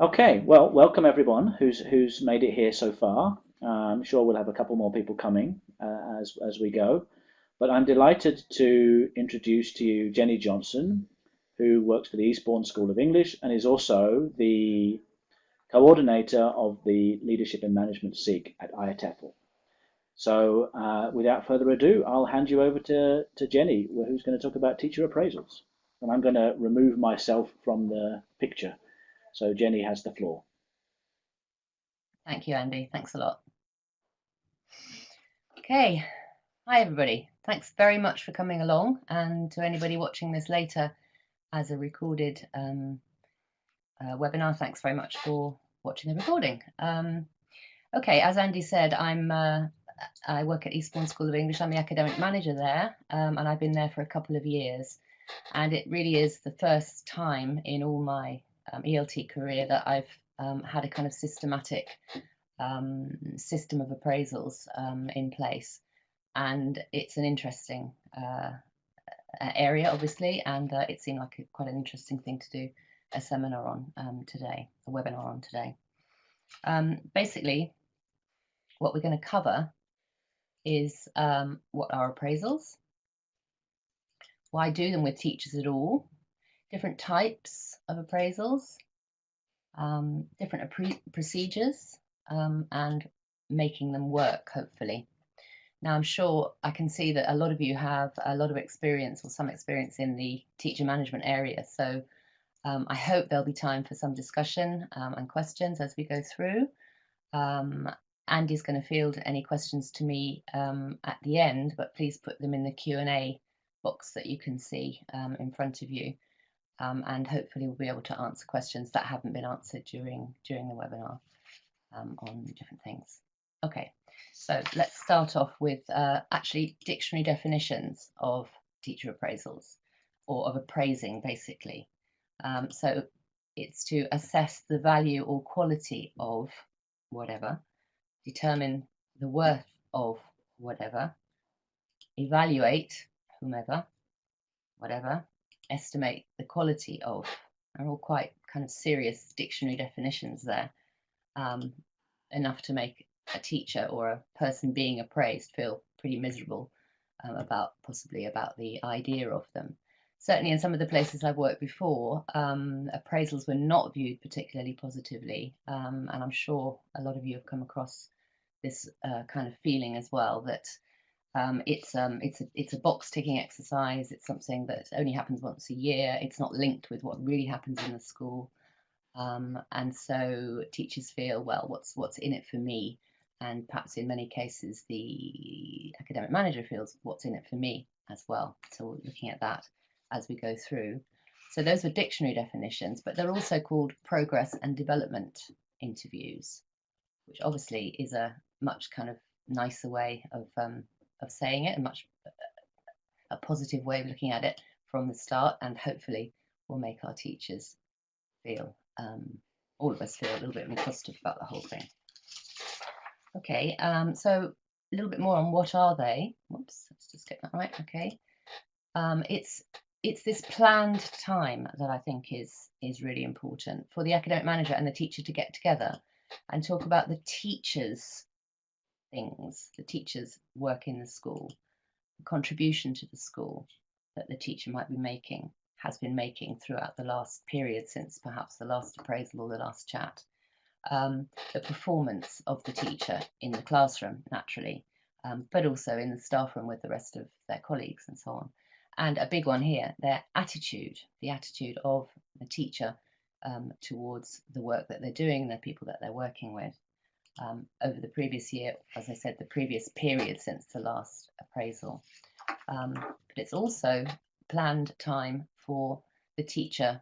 Okay, well, welcome everyone who's made it here so far. I'm sure we'll have a couple more people coming as we go, but I'm delighted to introduce to you Jenny Johnson, who works for the Eastbourne School of English and is also the coordinator of the Leadership and Management SIG at IATEFL. So, without further ado, I'll hand you over to Jenny, who's going to talk about teacher appraisals. And I'm going to remove myself from the picture. So, Jenny has the floor. Thank you, Andy. Thanks a lot. Okay. Hi, everybody. Thanks very much for coming along. And to anybody watching this later as a recorded webinar, thanks very much for watching the recording. Okay, as Andy said, I work at Eastbourne School of English. I'm the academic manager there, and I've been there for a couple of years. And it really is the first time in all my ELT career that I've had a kind of systematic system of appraisals in place, and it's an interesting area, obviously, and it seemed like quite an interesting thing to do a seminar on today, a webinar on today. Basically, what we're going to cover is what are appraisals, why do them with teachers at all, different types of appraisals, different procedures, and making them work, hopefully. Now, I'm sure I can see that a lot of you have a lot of experience or some experience in the teacher management area. So I hope there'll be time for some discussion and questions as we go through. Andy's going to field any questions to me at the end, but please put them in the Q&A box that you can see in front of you. And hopefully we'll be able to answer questions that haven't been answered during the webinar on different things. Okay, so let's start off with actually dictionary definitions of teacher appraisals, or of appraising, basically. So it's to assess the value or quality of whatever, determine the worth of whatever, evaluate whomever, whatever, estimate the quality of. Are all quite kind of serious dictionary definitions there, enough to make a teacher or a person being appraised feel pretty miserable possibly about the idea of them. Certainly in some of the places I've worked before, appraisals were not viewed particularly positively, and I'm sure a lot of you have come across this kind of feeling as well, that it's a box ticking exercise. It's something that only happens once a year. It's not linked with what really happens in the school, and so teachers feel, well, what's in it for me? And perhaps in many cases the academic manager feels, what's in it for me as well? So we're looking at that as we go through. So those were dictionary definitions, but they're also called progress and development interviews, which obviously is a much kind of nicer way of saying it, a positive way of looking at it from the start, and hopefully will make our teachers feel, all of us feel a little bit more positive about the whole thing. Okay, so a little bit more on what are they. Whoops, let's just get that right. Okay, it's this planned time that I think is really important for the academic manager and the teacher to get together and talk about the teacher's things, the teacher's work in the school, the contribution to the school that the teacher might be making, has been making throughout the last period since perhaps the last appraisal or the last chat. The performance of the teacher in the classroom, naturally, but also in the staff room with the rest of their colleagues and so on. And a big one here, their attitude, the attitude of the teacher towards the work that they're doing, the people that they're working with. Over the previous year, as I said, the previous period since the last appraisal. But it's also planned time for the teacher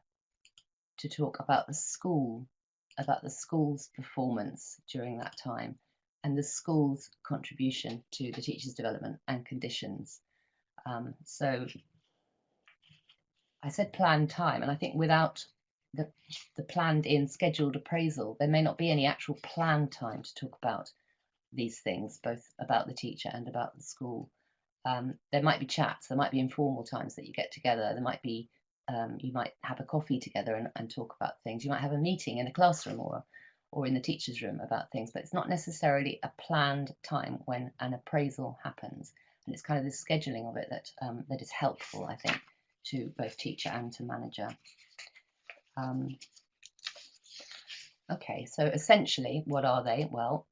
to talk about the school, about the school's performance during that time, and the school's contribution to the teacher's development and conditions. So I said planned time, and I think without the planned in scheduled appraisal, there may not be any actual planned time to talk about these things, both about the teacher and about the school. There might be chats, there might be informal times that you get together, there might be you might have a coffee together and talk about things. You might have a meeting in a classroom or in the teacher's room about things, but it's not necessarily a planned time when an appraisal happens. And it's kind of the scheduling of it that is helpful, I think, to both teacher and to manager. Okay, so essentially, what are they? Well,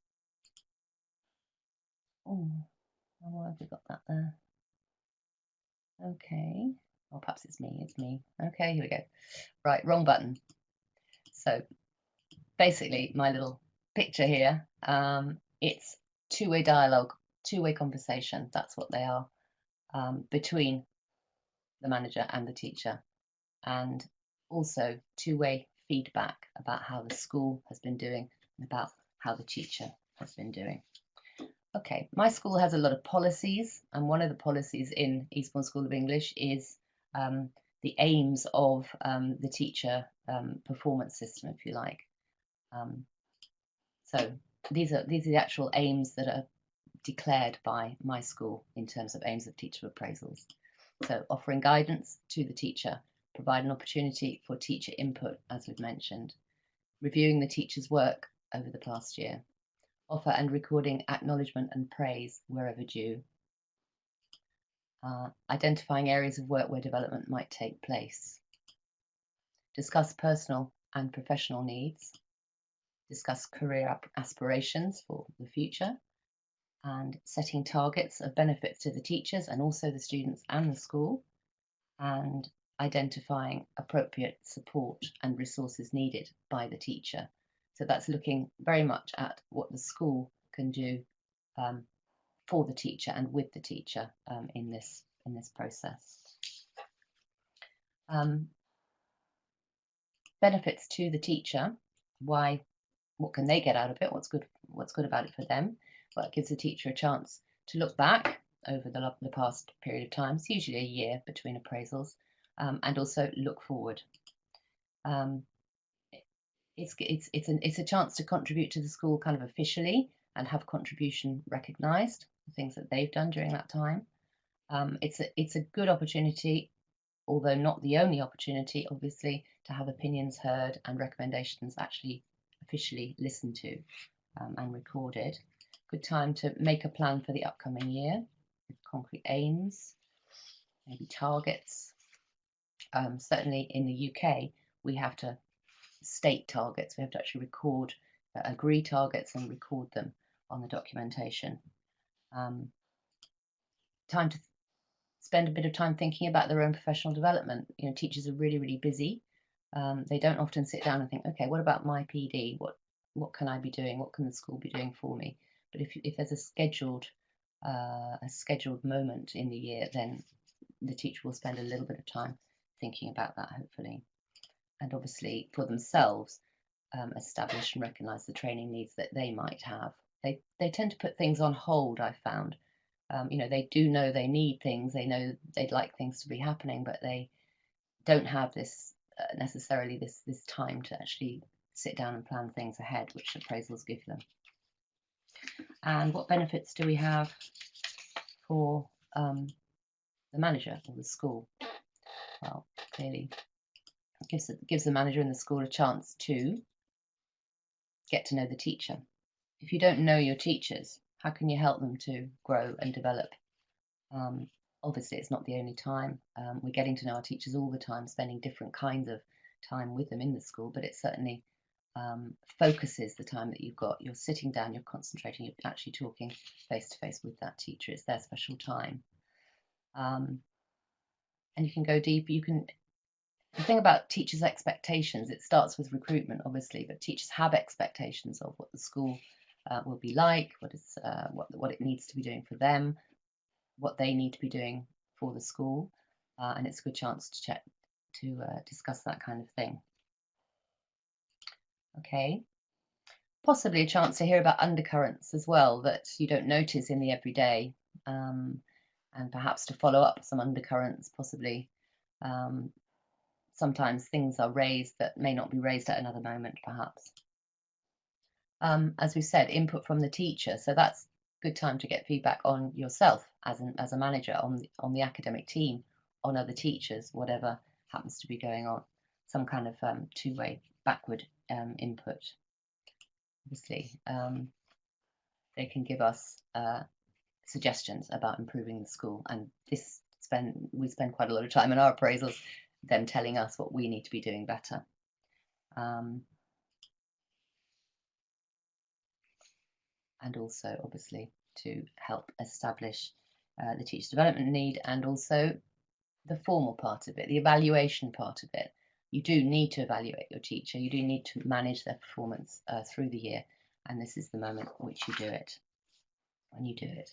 why have we got that there? Okay, or perhaps it's me. Okay, here we go. Right, wrong button. So basically, my little picture here, it's two-way dialogue, two-way conversation. That's what they are, between the manager and the teacher, and also two-way feedback about how the school has been doing and about how the teacher has been doing. Okay, my school has a lot of policies, and one of the policies in Eastbourne School of English is the aims of the teacher performance system, if you like. So these are the actual aims that are declared by my school in terms of aims of teacher appraisals. So offering guidance to the teacher, provide an opportunity for teacher input, as we've mentioned, reviewing the teacher's work over the past year, offer and recording acknowledgement and praise wherever due, identifying areas of work where development might take place, discuss personal and professional needs, discuss career aspirations for the future, and setting targets of benefits to the teachers and also the students and the school, and identifying appropriate support and resources needed by the teacher. So that's looking very much at what the school can do for the teacher and with the teacher in this process. Benefits to the teacher. Why? What can they get out of it? What's good about it for them? Well, it gives the teacher a chance to look back over the past period of time. It's usually a year between appraisals, and also look forward. It's a chance to contribute to the school kind of officially and have contribution recognised, the things that they've done during that time. It's a good opportunity, although not the only opportunity, obviously, to have opinions heard and recommendations actually officially listened to and recorded. Good time to make a plan for the upcoming year with concrete aims, maybe targets. Certainly in the UK, we have to state targets. We have to actually record, agree targets and record them on the documentation. Time to spend a bit of time thinking about their own professional development. You know, teachers are really, really busy. They don't often sit down and think, okay, what about my PD? What can I be doing? What can the school be doing for me? But if there's a scheduled moment in the year, then the teacher will spend a little bit of time thinking about that, hopefully. And obviously for themselves, establish and recognise the training needs that they might have. They tend to put things on hold, I've found. You know, they do know they need things, they know they'd like things to be happening, but they don't have this necessarily this time to actually sit down and plan things ahead, which appraisals give them. And what benefits do we have for the manager or the school? Well, clearly it gives the manager and the school a chance to get to know the teacher. If you don't know your teachers, how can you help them to grow and develop? Obviously, it's not the only time. We're getting to know our teachers all the time, spending different kinds of time with them in the school, but it certainly focuses the time that you've got. You're sitting down, you're concentrating, you're actually talking face to face with that teacher. It's their special time. And you can go deep. The thing about teachers' expectations, it starts with recruitment, obviously, but teachers have expectations of what the school will be like, what it needs to be doing for them, what they need to be doing for the school, and it's a good chance to discuss that kind of thing. Okay, possibly a chance to hear about undercurrents as well that you don't notice in the everyday, and perhaps to follow up some undercurrents, possibly. Sometimes things are raised that may not be raised at another moment, perhaps. As we said, input from the teacher, so that's a good time to get feedback on yourself as a manager, on the academic team, on other teachers, whatever happens to be going on, some kind of two-way backward input. Obviously, they can give us suggestions about improving the school, and we spend quite a lot of time in our appraisals them telling us what we need to be doing better. And also obviously to help establish the teacher development need, and also the formal part of it, the evaluation part of it. You do need to evaluate your teacher, you do need to manage their performance through the year, and this is the moment in which you do it, when you do it.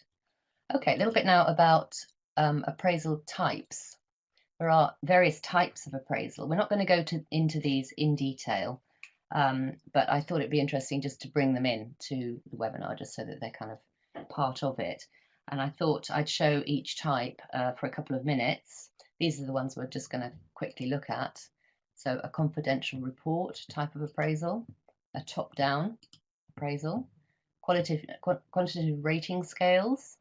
Okay, a little bit now about appraisal types. There are various types of appraisal. We're not going to go into these in detail, but I thought it'd be interesting just to bring them in to the webinar, just so that they're kind of part of it. And I thought I'd show each type for a couple of minutes. These are the ones we're just going to quickly look at. So a confidential report type of appraisal, a top-down appraisal, quantitative rating scales,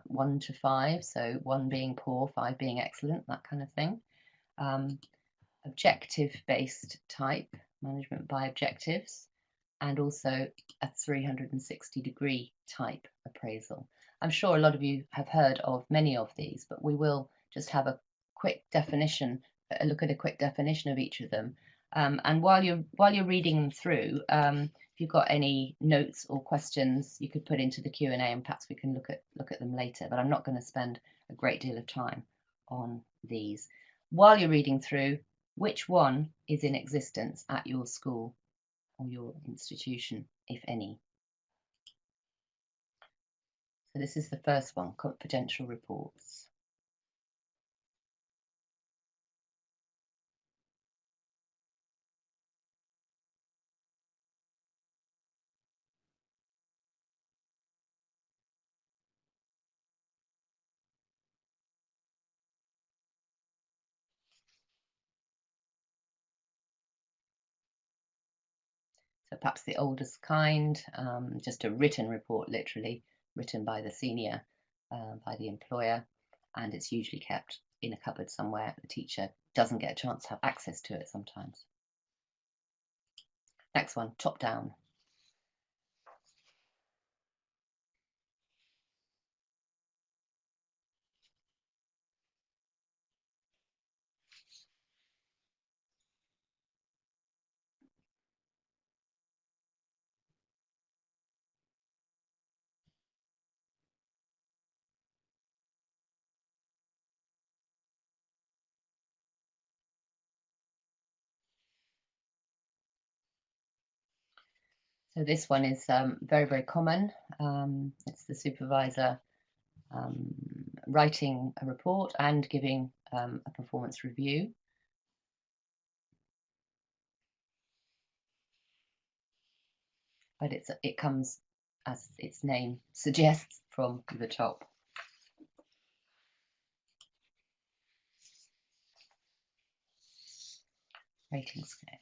1 to 5, so 1 being poor, 5 being excellent, that kind of thing. Objective-based type, management by objectives, and also a 360-degree type appraisal. I'm sure a lot of you have heard of many of these, but we will just have a quick definition, a look at a quick definition of each of them. And while you're reading them through, if you've got any notes or questions, you could put into the Q&A, and perhaps we can look at them later. But I'm not going to spend a great deal of time on these. While you're reading through, which one is in existence at your school or your institution, if any? So this is the first one, confidential reports. So perhaps the oldest kind, just a written report, literally written by the senior, by the employer, and it's usually kept in a cupboard somewhere. The teacher doesn't get a chance to have access to it sometimes. Next one, top down. So this one is very, very common. It's the supervisor writing a report and giving a performance review. But it comes, as its name suggests, from the top. Rating scales.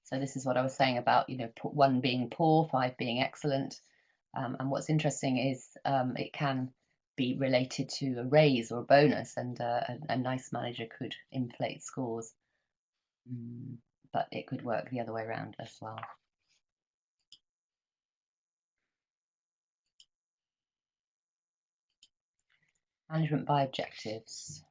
So this is what I was saying about, 1 being poor, 5 being excellent. And what's interesting is it can be related to a raise or a bonus, and a nice manager could inflate scores, but it could work the other way around as well. Management by objectives.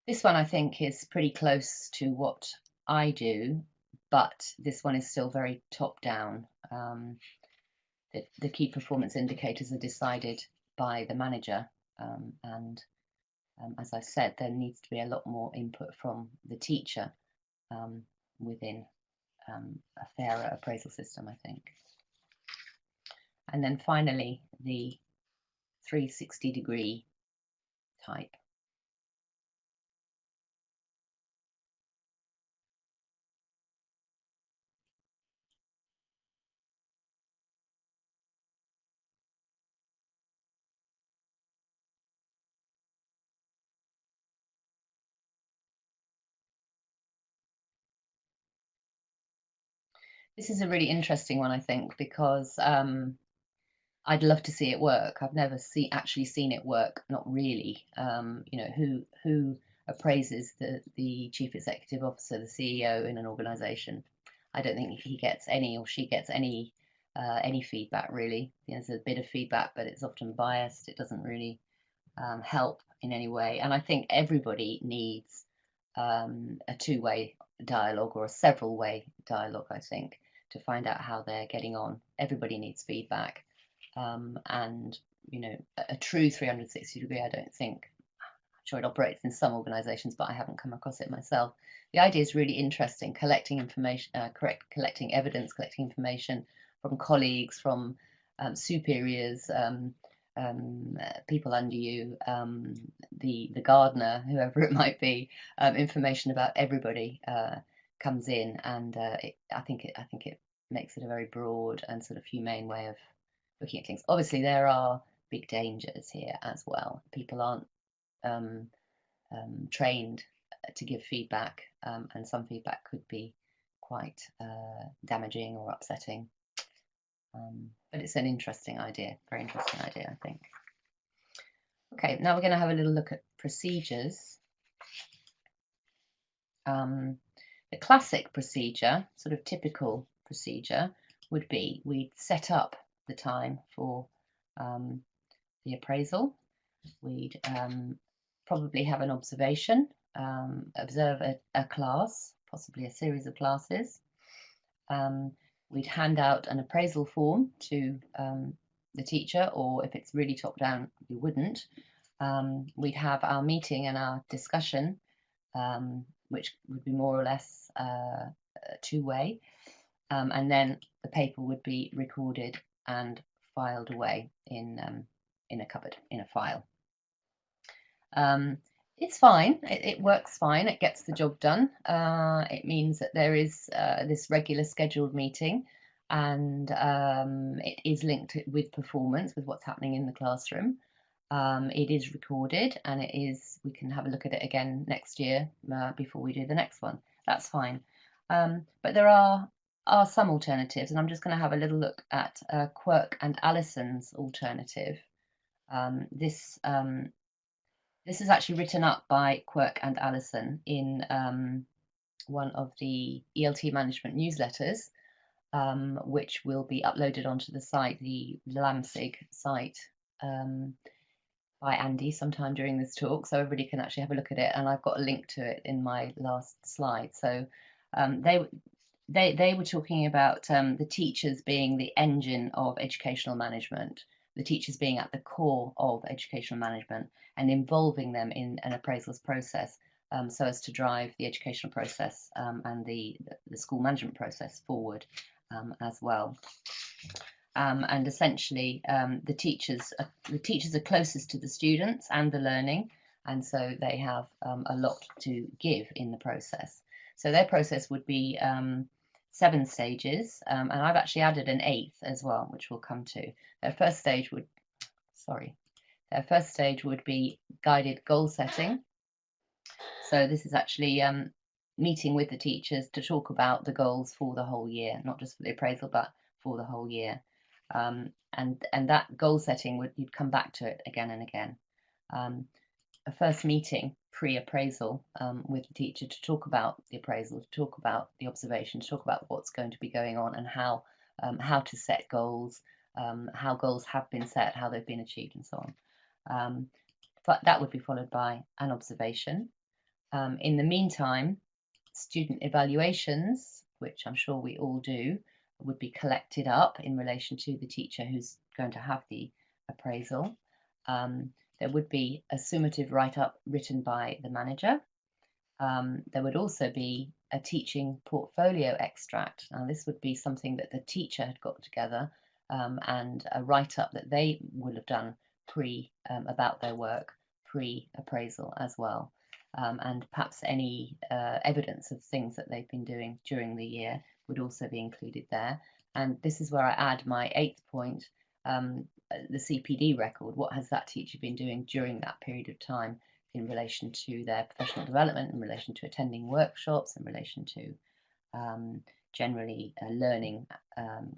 This one I think is pretty close to what I do, but this one is still very top down. The key performance indicators are decided by the manager, and as I said, there needs to be a lot more input from the teacher within a fairer appraisal system, I think. And then finally, the 360-degree type. This is a really interesting one, I think, because I'd love to see it work. I've never actually seen it work. Not really. You know, who appraises the chief executive officer, the CEO in an organisation? I don't think he gets any or she gets any feedback really. You know, there's a bit of feedback, but it's often biased. It doesn't really help in any way. And I think everybody needs a two-way dialogue or a several-way dialogue, I think, to find out how they're getting on. Everybody needs feedback. And, you know, a true 360 degree, I don't think. I'm sure it operates in some organisations, but I haven't come across it myself. The idea is really interesting, collecting information, collecting evidence, collecting information from colleagues, from superiors, people under you, the gardener, whoever it might be, information about everybody comes in, and I think it makes it a very broad and sort of humane way of looking at things. Obviously, there are big dangers here as well. People aren't trained to give feedback, and some feedback could be quite damaging or upsetting. But it's an interesting idea, very interesting idea, I think. Okay, now we're going to have a little look at procedures. The classic procedure, sort of typical procedure, would be we'd set up the time for the appraisal. We'd probably have an observation, observe a class, possibly a series of classes. We'd hand out an appraisal form to the teacher, or if it's really top down, we wouldn't. We'd have our meeting and our discussion, which would be more or less two-way, and then the paper would be recorded and filed away in a cupboard, in a file. It's fine. It works fine. It gets the job done. It means that there is this regular scheduled meeting, and it is linked with performance, with what's happening in the classroom. It is recorded, and we can have a look at it again next year before we do the next one. That's fine. But there are some alternatives, and I'm just going to have a little look at Quirk and Allison's alternative. This is actually written up by Quirk and Allison in one of the ELT management newsletters, which will be uploaded onto the site, the LAMSIG site, by Andy sometime during this talk, so everybody can actually have a look at it, and I've got a link to it in my last slide. So they were talking about the teachers being the engine of educational management, the teachers being at the core of educational management, and involving them in an appraisals process so as to drive the educational process and the school management process forward as well. And essentially, the teachers are closest to the students and the learning, and so they have a lot to give in the process. So their process would be 7 stages, and I've actually added an 8th as well, which we'll come to. Their first stage would be guided goal setting. So this is actually meeting with the teachers to talk about the goals for the whole year, not just for the appraisal, but for the whole year. And that goal setting you'd come back to it again and again. A first meeting pre-appraisal with the teacher to talk about the appraisal, to talk about the observation, to talk about what's going to be going on and how to set goals, how goals have been set, how they've been achieved, and so on. But that would be followed by an observation. In the meantime, student evaluations, which I'm sure we all do, would be collected up in relation to the teacher who's going to have the appraisal. There would be a summative write-up written by the manager. There would also be a teaching portfolio extract. Now, this would be something that the teacher had got together and a write-up that they would have done about their work pre-appraisal as well. And perhaps any evidence of things that they've been doing during the year would also be included there. And this is where I add my 8th point, the CPD record. What has that teacher been doing during that period of time in relation to their professional development, in relation to attending workshops, in relation to generally learning,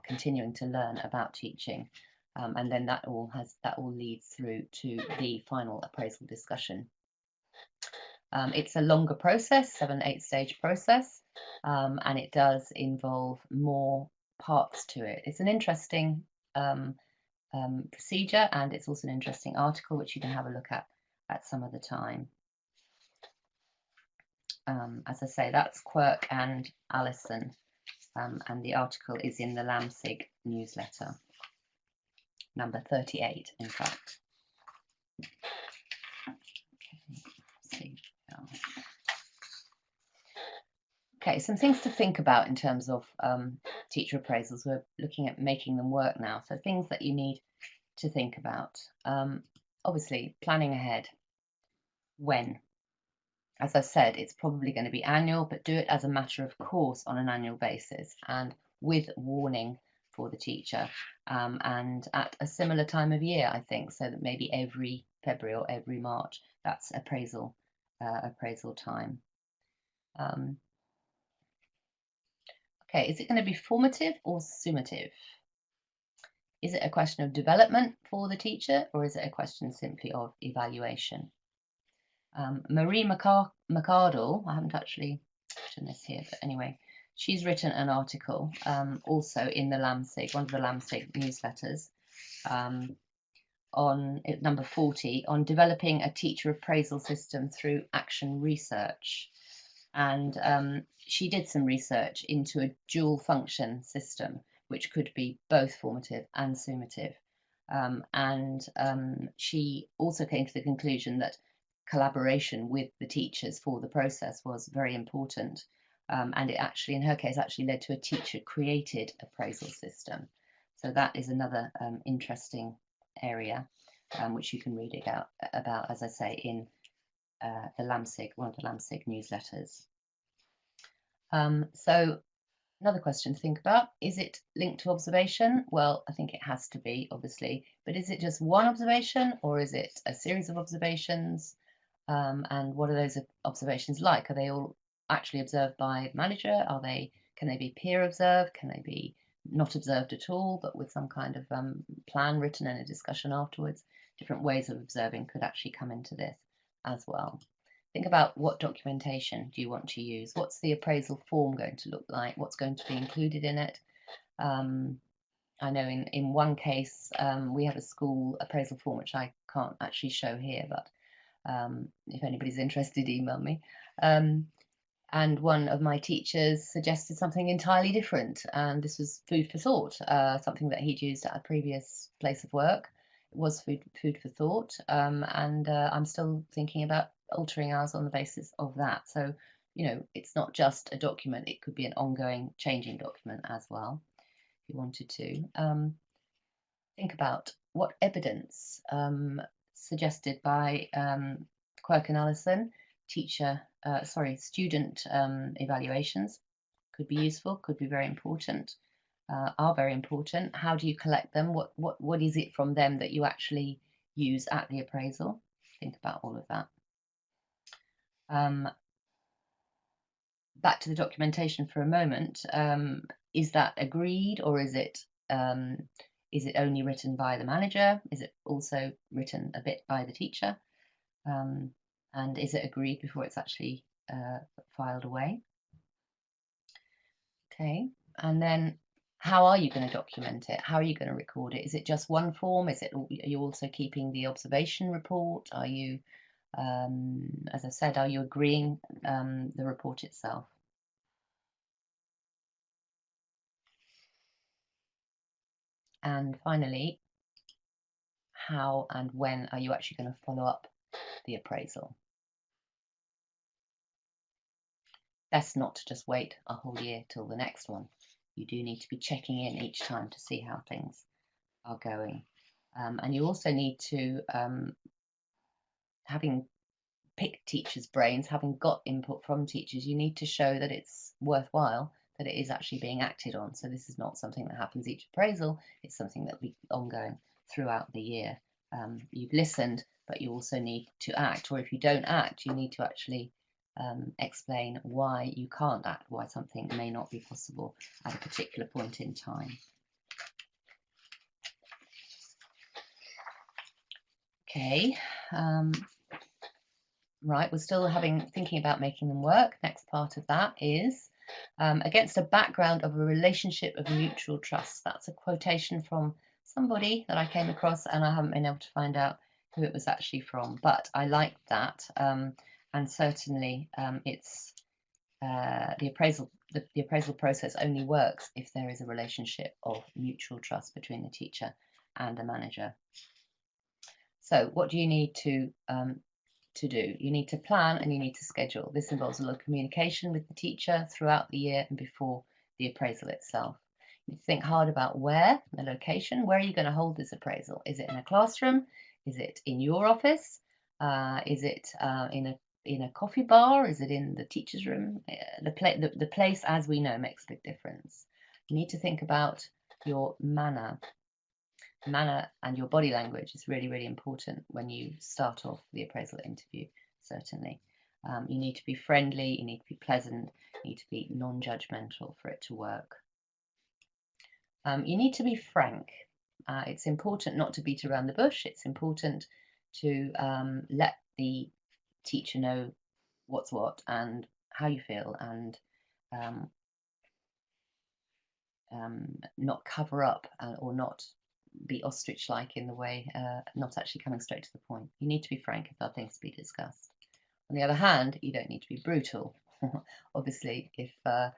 continuing to learn about teaching, and then that all leads through to the final appraisal discussion. It's a longer process, 7-8 stage process, and it does involve more parts to it. It's an interesting procedure, and it's also an interesting article which you can have a look at some other time. As I say, that's Quirk and Alison, and the article is in the LAMSIG newsletter, number 38, in fact. Okay, some things to think about in terms of teacher appraisals. We're looking at making them work now. So things that you need to think about. Obviously, planning ahead. When? As I said, it's probably going to be annual, but do it as a matter of course on an annual basis and with warning for the teacher, and at a similar time of year, I think, so that maybe every February or every March, that's appraisal time. Okay, is it going to be formative or summative? Is it a question of development for the teacher, or is it a question simply of evaluation? Marie McArdle, I haven't actually written this here, but anyway, she's written an article also in the LAMSIG, one of the LAMSIG newsletters, on number 40, on developing a teacher appraisal system through action research. And she did some research into a dual function system, which could be both formative and summative. She also came to the conclusion that collaboration with the teachers for the process was very important. And it actually, in her case, actually led to a teacher-created appraisal system. So that is another interesting area, which you can read about, as I say, in the LAMSIG, one of the LAMSIG newsletters. So another question to think about, is it linked to observation? Well, I think it has to be, obviously, but is it just one observation, or is it a series of observations? And what are those observations like? Are they all actually observed by the manager? Can they be peer observed? Can they be not observed at all, but with some kind of plan written and a discussion afterwards? Different ways of observing could actually come into this as well. Think about what documentation do you want to use? What's the appraisal form going to look like? What's going to be included in it? I know in one case we have a school appraisal form which I can't actually show here, but if anybody's interested, email me. And one of my teachers suggested something entirely different, and this was food for thought, something that he'd used at a previous place of work. It was food for thought, and I'm still thinking about altering ours on the basis of that. So, you know, it's not just a document, it could be an ongoing changing document as well, if you wanted to. Think about what evidence suggested by Quirk and Alison, student evaluations could be useful, could be very important, are very important. How do you collect them? What is it from them that you actually use at the appraisal? Think about all of that. Back to the documentation for a moment. Is that agreed, or is it only written by the manager? Is it also written a bit by the teacher? And is it agreed before it's actually filed away? Okay, and then how are you going to document it? How are you going to record it? Is it just one form? Are you also keeping the observation report? Are you, as I said, are you agreeing the report itself? And finally, how and when are you actually going to follow up the appraisal? Best not to just wait a whole year till the next one. You do need to be checking in each time to see how things are going. And you also need to, having picked teachers' brains, having got input from teachers, you need to show that it's worthwhile, that it is actually being acted on. So this is not something that happens each appraisal, it's something that will be ongoing throughout the year. You've listened, but you also need to act, or if you don't act, you need to actually explain why you can't act, why something may not be possible at a particular point in time. Okay, right, we're still thinking about making them work. Next part of that is against a background of a relationship of mutual trust. That's a quotation from somebody that I came across, and I haven't been able to find out who it was actually from, but I liked that, and certainly it's the appraisal process only works if there is a relationship of mutual trust between the teacher and the manager. So what do you need to do? You need to plan and you need to schedule. This involves a lot of communication with the teacher throughout the year and before the appraisal itself. You need to think hard about where, the location. Where are you going to hold this appraisal? Is it in a classroom? Is it in your office? Is it in a coffee bar? Is it in the teacher's room? The place, as we know, makes a big difference. You need to think about your manner and your body language is really, really important when you start off the appraisal interview, certainly. You need to be friendly, you need to be pleasant, you need to be non-judgmental for it to work. You need to be frank. It's important not to beat around the bush. It's important to let the teacher know what's what and how you feel, and not cover up or not be ostrich-like in the way, not actually coming straight to the point. You need to be frank if there are things to be discussed. On the other hand, you don't need to be brutal. Obviously, if there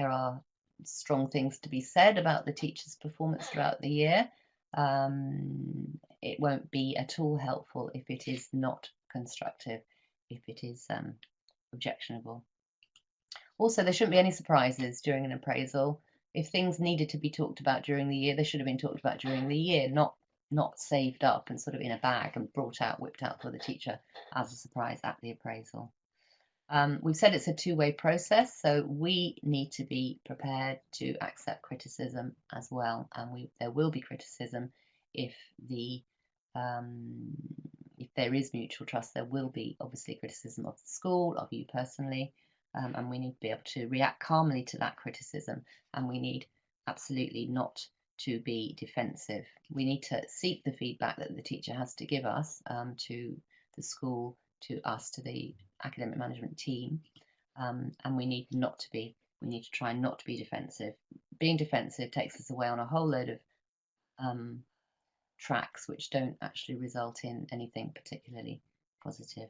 are strong things to be said about the teacher's performance throughout the year, it won't be at all helpful if it is not constructive, if it is objectionable. Also, there shouldn't be any surprises during an appraisal. If things needed to be talked about during the year, they should have been talked about during the year, not saved up and sort of in a bag and whipped out for the teacher as a surprise at the appraisal. We've said it's a two-way process, so we need to be prepared to accept criticism as well, and there will be criticism if there is mutual trust. There will be obviously criticism of the school, of you personally, and we need to be able to react calmly to that criticism, and we need absolutely not to be defensive. We need to seek the feedback that the teacher has to give us, to the school, to us, to the academic management team, and we need to try not to be defensive. Being defensive takes us away on a whole load of tracks which don't actually result in anything particularly positive.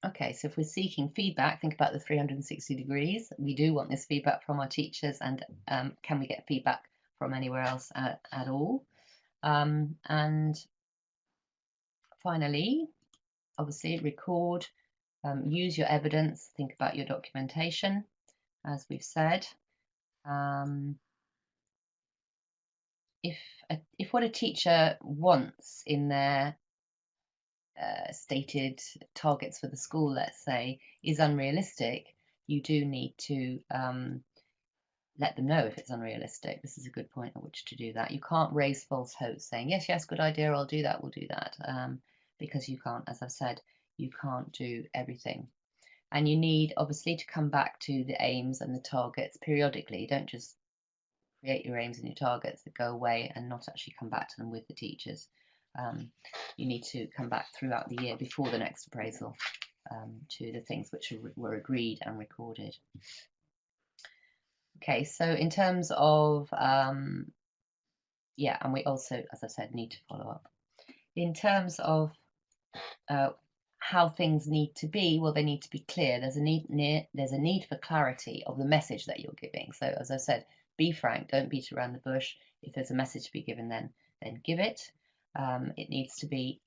Okay, so if we're seeking feedback, think about the 360 degrees. We do want this feedback from our teachers, and can we get feedback from anywhere else at all? And finally, obviously, record, use your evidence, think about your documentation, as we've said. If what a teacher wants in their stated targets for the school, let's say, is unrealistic, you do need to let them know if it's unrealistic. This is a good point at which to do that. You can't raise false hopes saying, yes, good idea, I'll do that, we'll do that, because you can't, as I've said, you can't do everything. And you need, obviously, to come back to the aims and the targets periodically. You don't just create your aims and your targets that go away and not actually come back to them with the teachers. You need to come back throughout the year before the next appraisal to the things which were agreed and recorded. Okay, so in terms of, and we also, as I said, need to follow up. In terms of how things need to be, well, they need to be clear. There's a need for clarity of the message that you're giving. So, as I said, be frank, don't beat around the bush. If there's a message to be given, then give it. There needs to be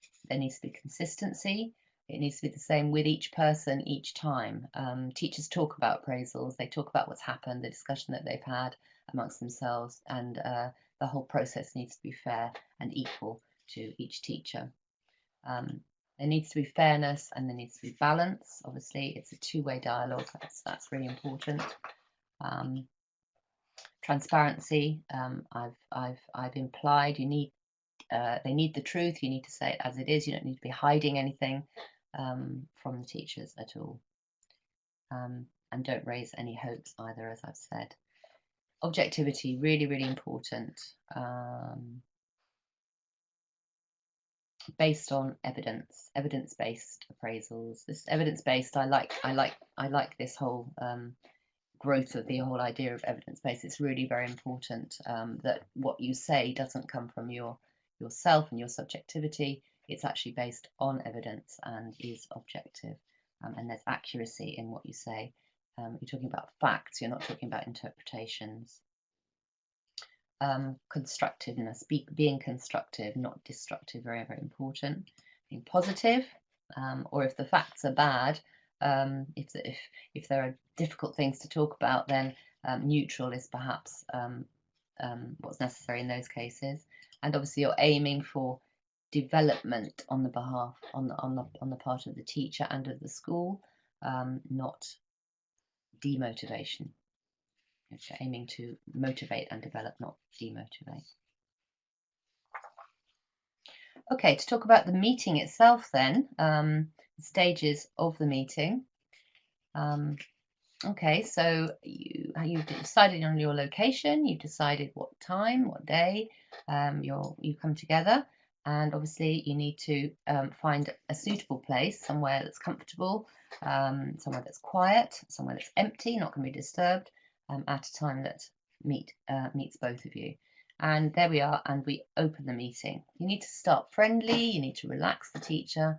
consistency. It needs to be the same with each person each time. Teachers talk about appraisals, they talk about what's happened, the discussion that they've had amongst themselves, and the whole process needs to be fair and equal to each teacher. There needs to be fairness and there needs to be balance. Obviously, it's a two-way dialogue. That's really important. Transparency. I've implied you need they need the truth. You need to say it as it is. You don't need to be hiding anything from the teachers at all. And don't raise any hopes either, as I've said. Objectivity, really, really important. Based on evidence, evidence-based appraisals. This evidence-based, I like this whole growth of the whole idea of evidence-based. It's really very important that what you say doesn't come from yourself and your subjectivity. It's actually based on evidence and is objective, and there's accuracy in what you say. You're talking about facts, you're not talking about interpretations. Constructiveness, being constructive, not destructive, very, very important. Being positive, or if the facts are bad, if there are difficult things to talk about, then neutral is perhaps what's necessary in those cases. And obviously, you're aiming for development on the behalf on the part of the teacher and of the school, not demotivation. You're aiming to motivate and develop, not demotivate. Okay, to talk about the meeting itself then, the stages of the meeting. Okay, so you've decided on your location, you've decided what time, what day you come together, and obviously you need to find a suitable place, somewhere that's comfortable, somewhere that's quiet, somewhere that's empty, not going to be disturbed, at a time that meets both of you. And there we are, and we open the meeting. You need to start friendly, you need to relax the teacher.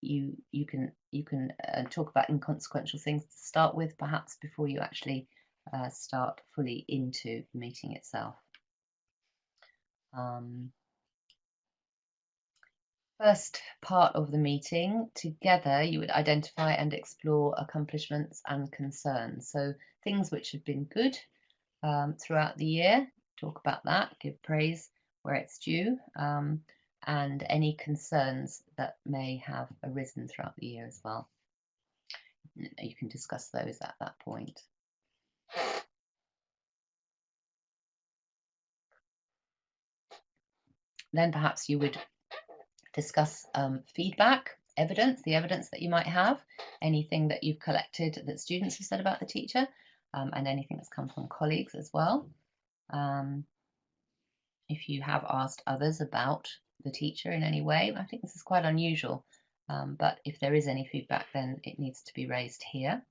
You can talk about inconsequential things to start with, perhaps, before you actually start fully into the meeting itself. First part of the meeting, together you would identify and explore accomplishments and concerns. So things which have been good throughout the year, talk about that, give praise where it's due, and any concerns that may have arisen throughout the year as well. You can discuss those at that point. Then perhaps you would discuss feedback, the evidence that you might have, anything that you've collected that students have said about the teacher, and anything that's come from colleagues as well. If you have asked others about the teacher in any way, I think this is quite unusual, but if there is any feedback, then it needs to be raised here.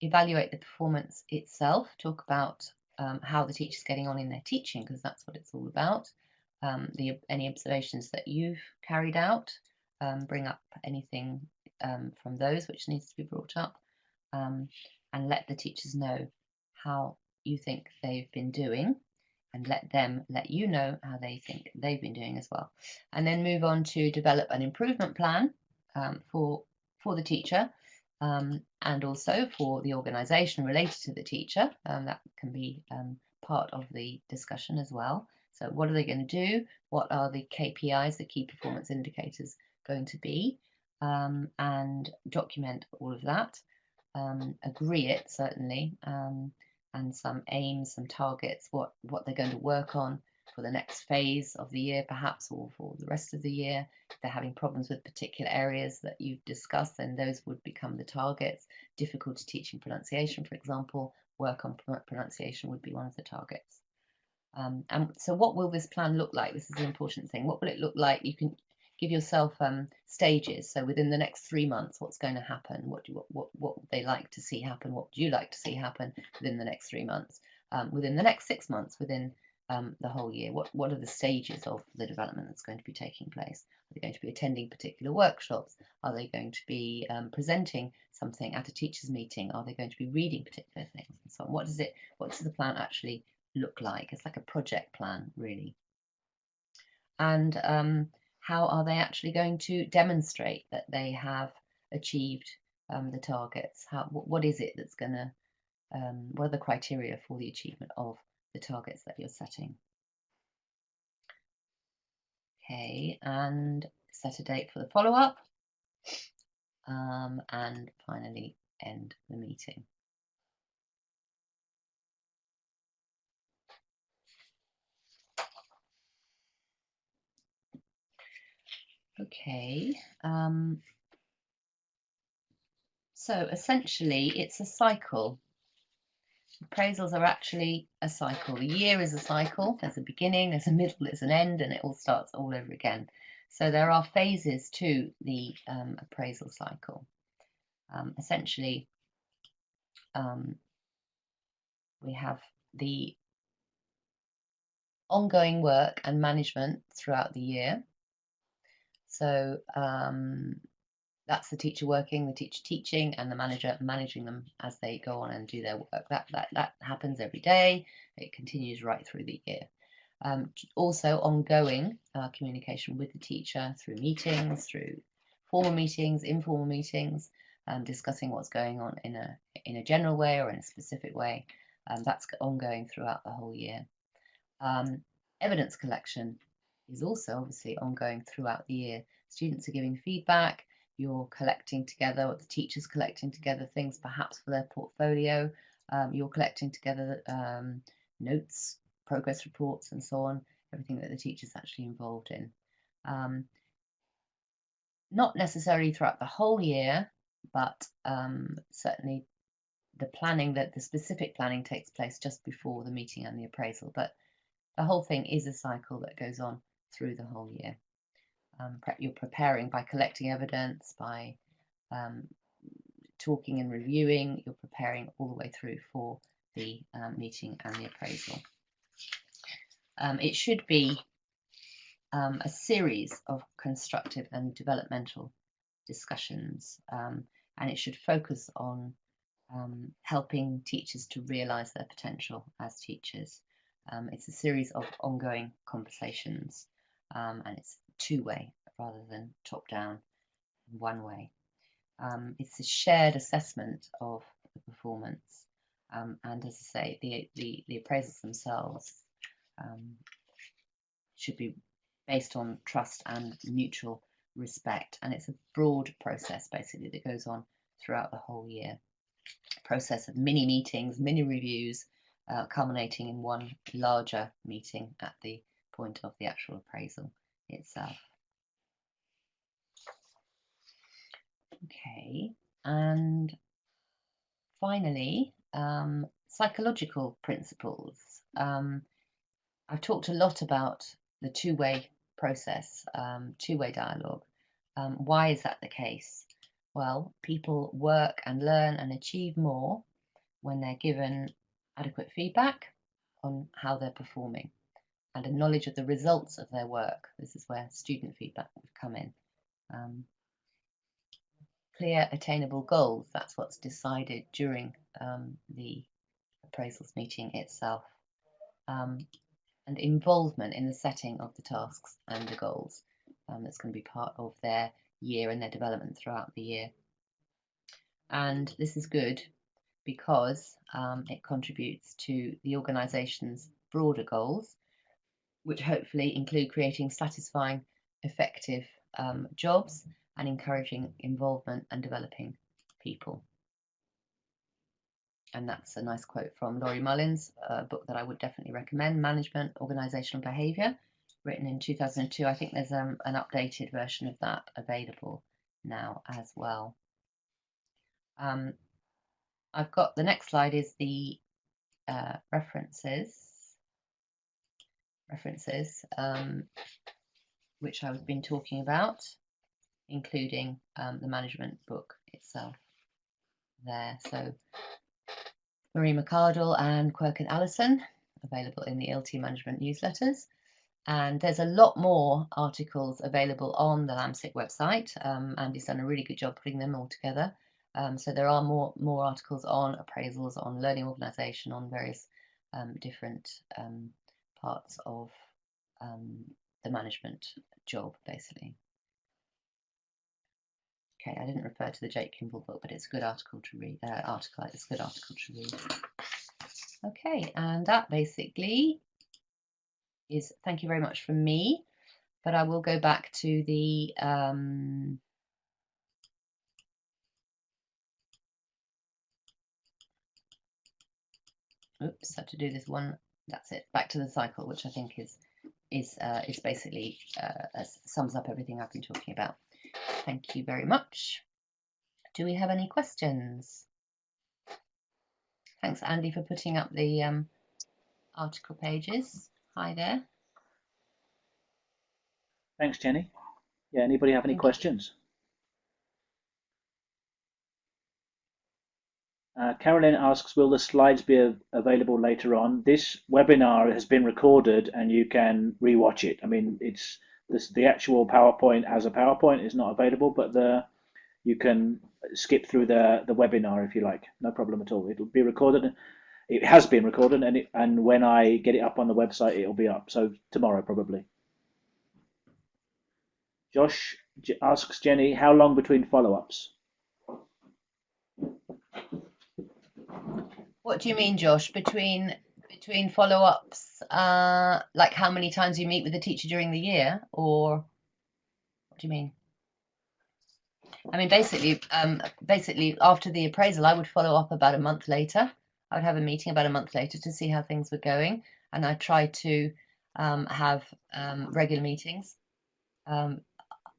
Evaluate the performance itself, talk about how the teacher's getting on in their teaching, because that's what it's all about. Any observations that you've carried out, bring up anything from those which needs to be brought up, and let the teachers know how you think they've been doing, and let them let you know how they think they've been doing as well. And then move on to develop an improvement plan for the teacher, and also for the organisation related to the teacher. That can be part of the discussion as well. So what are they going to do? What are the KPIs, the key performance indicators, going to be? And document all of that. Agree it, certainly, and some aims, some targets, what they're going to work on for the next phase of the year, perhaps, or for the rest of the year. If they're having problems with particular areas that you've discussed, then those would become the targets. Difficulty teaching pronunciation, for example, work on pronunciation would be one of the targets. And so what will this plan look like? This is the important thing. What will it look like? You can give yourself stages. So within the next 3 months, what's going to happen? What would they like to see happen? What would you like to see happen within the next 3 months? Within the next 6 months, within the whole year, what are the stages of the development that's going to be taking place? Are they going to be attending particular workshops? Are they going to be presenting something at a teachers' meeting? Are they going to be reading particular things and so on? What does the plan actually look like? It's like a project plan, really. And how are they actually going to demonstrate that they have achieved the targets? What is it that's going to, what are the criteria for the achievement of the targets that you're setting? Okay, and set a date for the follow-up, and finally end the meeting. Okay. So essentially, it's a cycle. Appraisals are actually a cycle. The year is a cycle. There's a beginning, there's a middle, there's an end, and it all starts all over again. So there are phases to the appraisal cycle. Essentially, we have the ongoing work and management throughout the year. So that's the teacher working, the teacher teaching, and the manager managing them as they go on and do their work. That happens every day. It continues right through the year. Also ongoing communication with the teacher through meetings, through formal meetings, informal meetings, discussing what's going on in a general way or in a specific way. That's ongoing throughout the whole year. Evidence collection is also obviously ongoing throughout the year. Students are giving feedback, you're collecting together, or the teacher's collecting together things perhaps for their portfolio, you're collecting together notes, progress reports and so on, everything that the teacher's actually involved in. Not necessarily throughout the whole year, but certainly the specific planning takes place just before the meeting and the appraisal, but the whole thing is a cycle that goes on through the whole year. You're preparing by collecting evidence, by talking and reviewing, you're preparing all the way through for the meeting and the appraisal. It should be a series of constructive and developmental discussions, and it should focus on helping teachers to realise their potential as teachers. It's a series of ongoing conversations, and it's two-way rather than top-down, one-way. It's a shared assessment of the performance, and as I say, the appraisals themselves should be based on trust and mutual respect, and it's a broad process basically that goes on throughout the whole year. A process of mini meetings, mini reviews, culminating in one larger meeting at the point of the actual appraisal itself. Okay, and finally, psychological principles. I've talked a lot about the two-way process, two-way dialogue. Why is that the case? Well, people work and learn and achieve more when they're given adequate feedback on how they're performing and a knowledge of the results of their work. This is where student feedback would come in. Clear, attainable goals, that's what's decided during the appraisals meeting itself. And involvement in the setting of the tasks and the goals. That's going to be part of their year and their development throughout the year. And this is good because it contributes to the organisation's broader goals, which hopefully include creating satisfying, effective jobs and encouraging involvement and developing people. And that's a nice quote from Laurie Mullins, a book that I would definitely recommend, Management, Organisational Behaviour, written in 2002. I think there's an updated version of that available now as well. I've got the next slide is the references, which I've been talking about, including the management book itself there. So Marie McArdle and Quirk and Allison, available in the LT Management newsletters. And there's a lot more articles available on the LAMSIG website. Andy's done a really good job putting them all together. So there are more articles on appraisals, on learning organisation, on various different parts of the management job, basically. Okay, I didn't refer to the Jake Kimball book, but it's a good article to read. It's a good article to read. Okay, and that basically is thank you very much from me. But I will go back to the oops, have to do this one. That's it. Back to the cycle, which I think is basically sums up everything I've been talking about. Thank you very much. Do we have any questions? Thanks, Andy, for putting up the article pages. Hi there. Thanks, Jenny. Yeah, anybody have any questions? Carolyn asks, will the slides be available later on? This webinar has been recorded and you can rewatch it. I mean, it's the actual PowerPoint as a PowerPoint is not available, but you can skip through the webinar if you like. No problem at all. It'll be recorded. It has been recorded, and when I get it up on the website, it'll be up. So tomorrow probably. Josh asks Jenny, how long between follow-ups? What do you mean, Josh? Between follow-ups, like how many times you meet with the teacher during the year, or what do you mean? I mean, basically after the appraisal, I would follow up about a month later. I would have a meeting about a month later to see how things were going, and I try to have regular meetings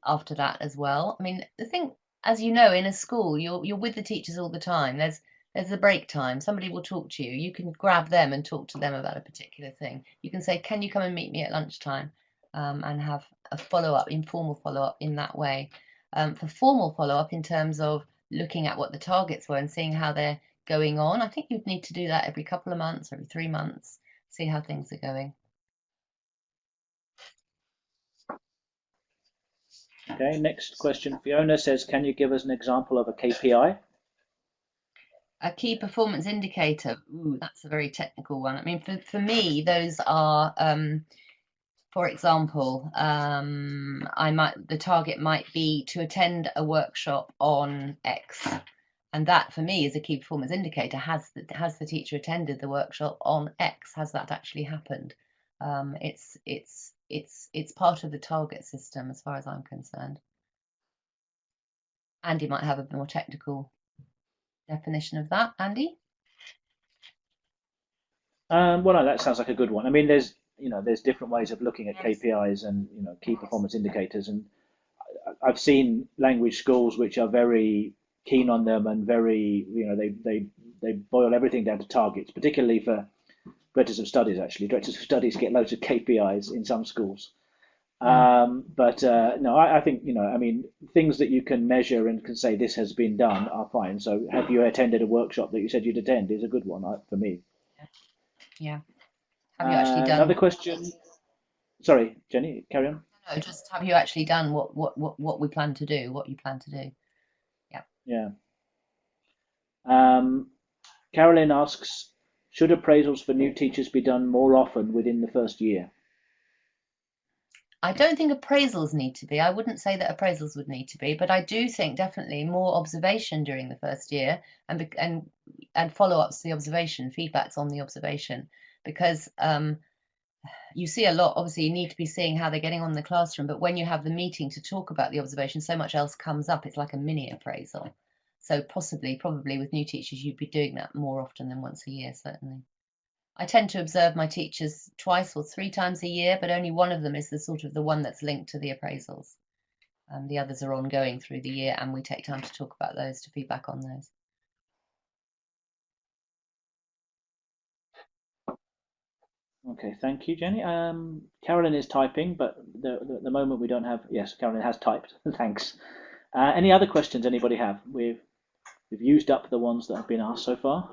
after that as well. I mean, the thing, as you know, in a school, you're with the teachers all the time. There's a break time. Somebody will talk to you. You can grab them and talk to them about a particular thing. You can say, can you come and meet me at lunchtime? And have a follow-up, informal follow-up in that way. For formal follow-up in terms of looking at what the targets were and seeing how they're going on, I think you'd need to do that every couple of months, every 3 months, see how things are going. Okay, next question. Fiona says, can you give us an example of a KPI? A key performance indicator. Ooh, that's a very technical one. I mean, for me, those are, for example, the target might be to attend a workshop on X, and that for me is a key performance indicator. Has the teacher attended the workshop on X? Has that actually happened? It's part of the target system as far as I'm concerned. Andy might have a more technical definition of that. Andy? Well, no, that sounds like a good one. I mean, there's different ways of looking at KPIs and key performance indicators, and I've seen language schools which are very keen on them and very they boil everything down to targets, particularly for directors of studies. Actually, directors of studies get loads of KPIs in some schools. But no, I think I mean, things that you can measure and can say this has been done are fine. So, have you attended a workshop that you said you'd attend is a good one for me. Yeah. Have you actually done another question? Sorry, Jenny, carry on. No, just have you actually done what we plan to do? What you plan to do? Yeah. Carolyn asks, should appraisals for new teachers be done more often within the first year? I don't think appraisals need to be. I wouldn't say that appraisals would need to be, but I do think definitely more observation during the first year and follow-ups to the observation, feedbacks on the observation, because you see a lot. Obviously, you need to be seeing how they're getting on in the classroom, but when you have the meeting to talk about the observation, so much else comes up. It's like a mini appraisal. So probably with new teachers, you'd be doing that more often than once a year, certainly. I tend to observe my teachers 2 or 3 times a year, but only one of them is the one that's linked to the appraisals. The others are ongoing through the year, and we take time to talk about those, to feedback on those. Okay, thank you, Jenny. Carolyn is typing, but the moment we don't have. Yes, Carolyn has typed. Thanks. Any other questions anybody have? We've used up the ones that have been asked so far.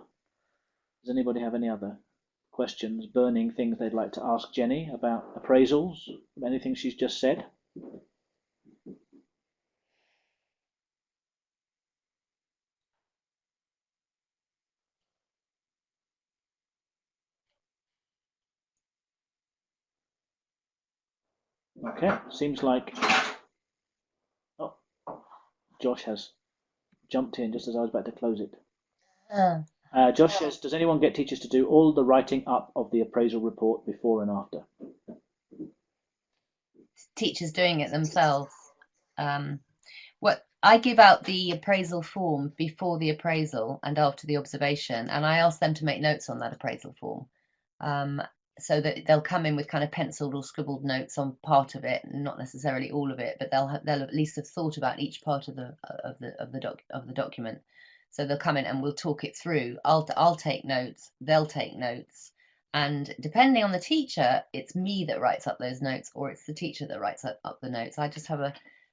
Does anybody have any other questions, burning things they'd like to ask Jenny about appraisals, anything she's just said? Okay, seems like Josh has jumped in just as I was about to close it. Josh says, does anyone get teachers to do all the writing up of the appraisal report before and after? Teachers doing it themselves. What I give out the appraisal form before the appraisal and after the observation, and I ask them to make notes on that appraisal form. so that they'll come in with kind of penciled or scribbled notes on part of it, not necessarily all of it, but they'll at least have thought about each part of the document. So they'll come in and we'll talk it through. I'll take notes, they'll take notes, and depending on the teacher, it's me that writes up those notes, or it's the teacher that writes up the notes. I just have a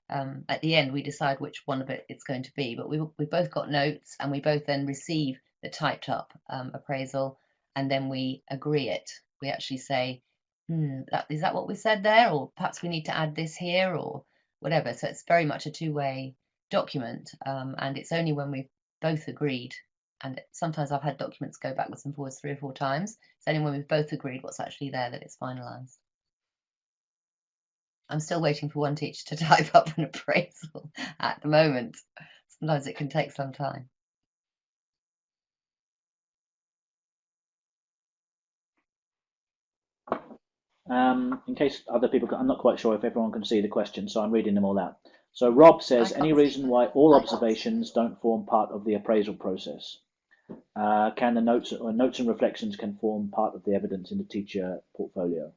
at the end we decide which one of it it's going to be, but we both got notes, and we both then receive the typed up appraisal, and then we agree it. We actually say, is that what we said there, or perhaps we need to add this here, or whatever. So it's very much a two-way document, and it's only when we've both agreed, and sometimes I've had documents go backwards and forwards 3 or 4 times. It's only when we've both agreed what's actually there that it's finalised. I'm still waiting for one teacher to type up an appraisal at the moment. Sometimes it can take some time. In case other people, I'm not quite sure if everyone can see the question, so I'm reading them all out. So Rob says, any reason why all observations don't form part of the appraisal process? Can the notes and reflections can form part of the evidence in the teacher portfolio?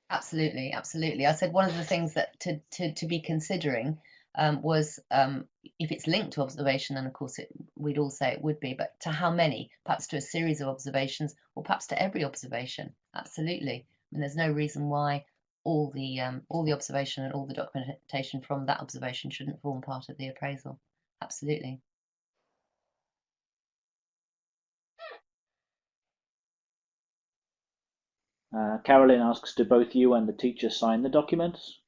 Absolutely, absolutely. I said one of the things that to be considering was if it's linked to observation, and of course we'd all say it would be, but to how many? Perhaps to a series of observations, or perhaps to every observation. Absolutely. I mean, there's no reason why all the observation and all the documentation from that observation shouldn't form part of the appraisal. Absolutely. Carolyn asks, do both you and the teacher sign the documents?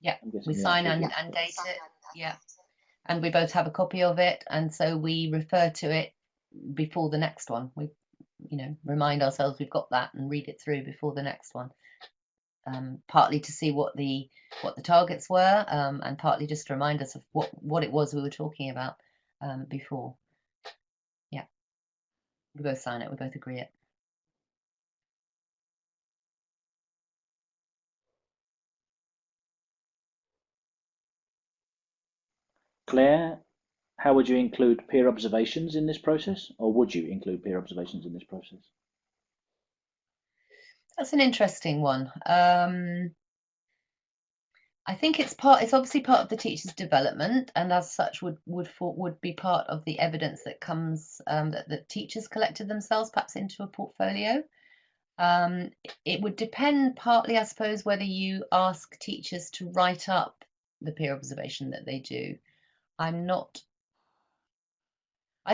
Yeah, we sign and date it. Yeah, and we both have a copy of it, and so we refer to it before the next one. We, remind ourselves we've got that and read it through before the next one. Partly to see what the targets were, and partly just to remind us of what it was we were talking about before. Yeah, we both sign it. We both agree it. Claire, how would you include peer observations in this process, or would you include peer observations in this process? That's an interesting one. I think it's obviously part of the teacher's development, and as such would be part of the evidence that comes that the teachers collected themselves, perhaps into a portfolio. It would depend partly, I suppose, whether you ask teachers to write up the peer observation that they do. I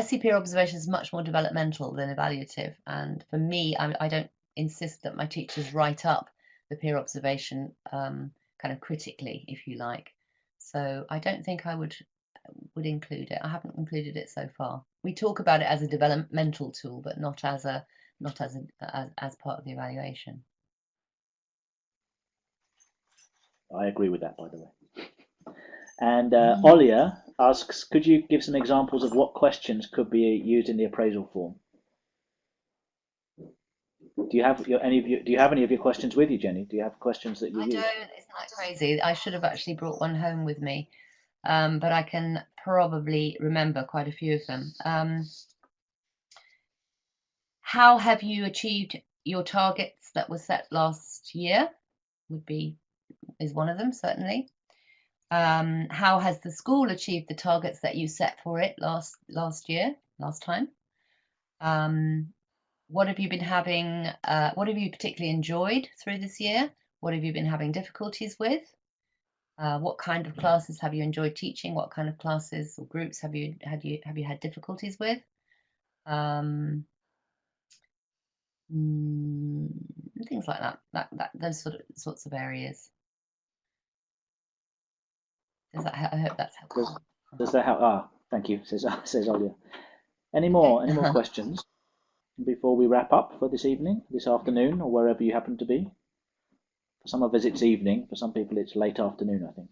see peer observation as much more developmental than evaluative, and for me, I don't insist that my teachers write up the peer observation kind of critically, if you like. So I don't think I would include it. I haven't included it so far. We talk about it as a developmental tool, but not as part of the evaluation. I agree with that, by the way. And Olia asks, could you give some examples of what questions could be used in the appraisal form? Do you have any of your questions with you, Jenny? Do you have questions that you use? I don't. Isn't that crazy? I should have actually brought one home with me, but I can probably remember quite a few of them. How have you achieved your targets that were set last year? Is one of them, certainly. How has the school achieved the targets that you set for it last time? What have you been having? What have you particularly enjoyed through this year? What have you been having difficulties with? What kind of classes have you enjoyed teaching? What kind of classes or groups have you had difficulties with? Things like that. Those sorts of areas. I hope that's helpful. Does that help? Thank you, says Olia. Any more questions before we wrap up for this evening, this afternoon, or wherever you happen to be? For some of us it's evening, for some people it's late afternoon, I think.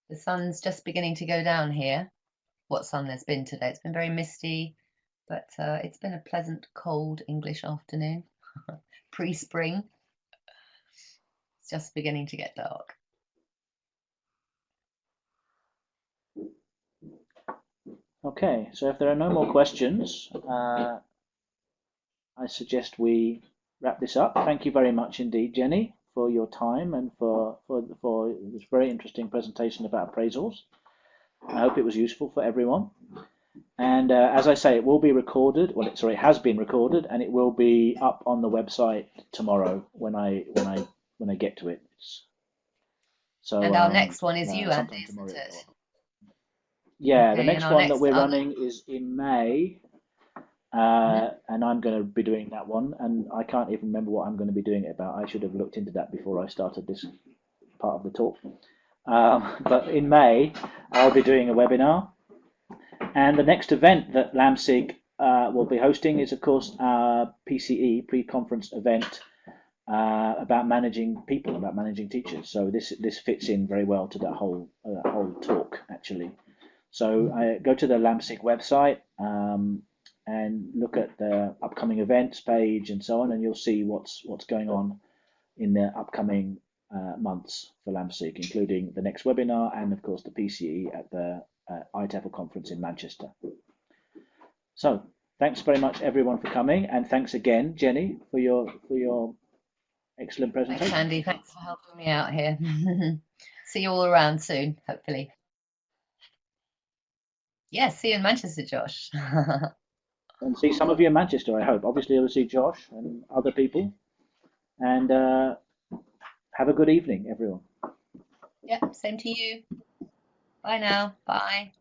The sun's just beginning to go down here. What sun there's been today. It's been very misty, but it's been a pleasant, cold English afternoon, pre-spring. It's just beginning to get dark. Okay, so if there are no more questions, I suggest we wrap this up. Thank you very much indeed, Jenny, for your time and for this very interesting presentation about appraisals. I hope it was useful for everyone. And as I say, it will be recorded. Well, sorry, it has been recorded, and it will be up on the website tomorrow when I get to it. So And our next one is you, Andy, sometime isn't tomorrow. it? Yeah, the Okay, next and our one that next we're other. running is in May, and I'm going to be doing that one. And I can't even remember what I'm going to be doing it about. I should have looked into that before I started this part of the talk. But in May, I'll be doing a webinar. And the next event that LAMSIG will be hosting is, of course, our PCE, pre-conference event about managing people, about managing teachers. So this fits in very well to that whole talk, actually. So go to the LAMSIG website and look at the upcoming events page and so on, and you'll see what's going on in the upcoming months for LAMSIG, including the next webinar and, of course, the PCE at the IATEFL conference in Manchester. So thanks very much, everyone, for coming, and thanks again, Jenny, for your excellent presentation. Thanks, Andy. Thanks for helping me out here. See you all around soon, hopefully. Yeah, see you in Manchester, Josh. And see some of you in Manchester, I hope. Obviously, you'll see Josh and other people. And have a good evening, everyone. Yeah, same to you. Bye now. Bye.